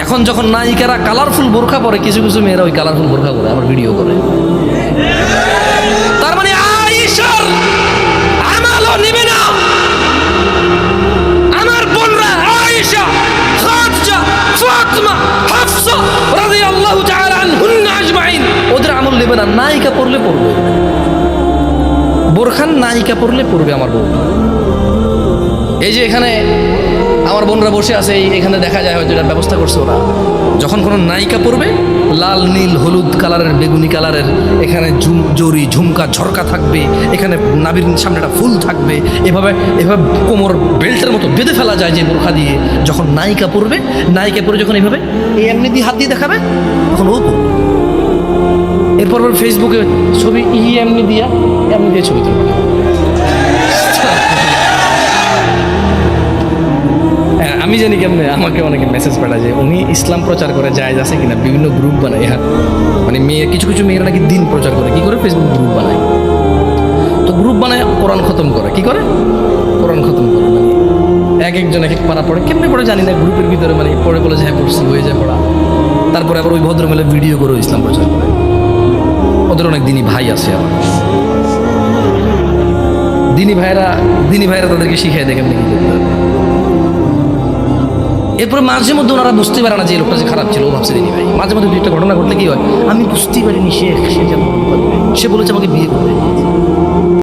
এখন যখন নায়িকারা কালারফুল বোরখা পরে, কিছু কিছু মেয়েরা ওই কালারফুল বোরখা করে আবার ভিডিও করে। তার মানে আয়েশার আমালও নিবে না। আমার বোনরা আয়েশা, খাদিজা, ফাতিমা, হাফসা রাদিয়াল্লাহু তাআলা আনহুন্না আজমাইন, ওদের আমল নেবে না। নায়িকা পড়লে পড়বে, বোরখান নায়িকা পড়লে পড়বে আমার বোন। এই যে এখানে আমার বোনরা বসে আছে, এখানে দেখা যায় হয়তো এটার ব্যবস্থা করছে ওরা। যখন কোনো নায়িকা পড়বে, লাল নীল হলুদ কালারের বেগুনি কালারের এখানে জরি ঝুমকা ঝরকা থাকবে, এখানে নাভির সামনে একটা ফুল থাকবে, এভাবে এভাবে কোমর বেল্টের মতো বেঁধে ফেলা যায় যে বোরখা দিয়ে। যখন নায়িকা পড়বে, নায়িকা পরে যখন এইভাবে এমনি দিয়ে হাত দিয়ে দেখাবে, তখন ও পড়বে। এরপর ফেসবুকে ছবি এমনি দিয়ে ছবি তুলবে। আমি জানি কেমনে, আমাকে অনেকে মেসেজ পাঠায় যে উনি ইসলাম প্রচার করে জায়েজ আছে কিনা, বিভিন্ন গ্রুপ বানায়। হ্যাঁ, মানে কিছু কিছু মেয়েরা নাকি দিন প্রচার করে, কি করে, ফেসবুক গ্রুপ বানায়। তো গ্রুপ বানায় কোরআন খতম করে, কি করে, কোরআন খতম করে। মানে এক একজন এক এক পারা পড়ে, কেমনে পড়ে জানি না, গ্রুপের ভিতরে মানে পড়ে বলে যে হ্যাঁ পড়ছি, হয়ে যায় পড়া। তারপরে আবার ওই ভদ্রমেলে ভিডিও করে ইসলাম প্রচার করে। ওদের অনেক দিনী ভাই আছে আবার, দিনী ভাইরা তাদেরকে শিখাই দেখে কেমনি কি করতে হবে। এরপরে মাঝে মধ্যে ওনারা বুঝতে পারে না যে লোকটা যে খারাপ ছিল, ও ভাবছে দিনী ভাই। মাঝে মধ্যে একটা ঘটনা ঘটলে কি হয়, আমি বুঝতেই পারিনি সে বলেছে আমাকে বিয়ে করবে।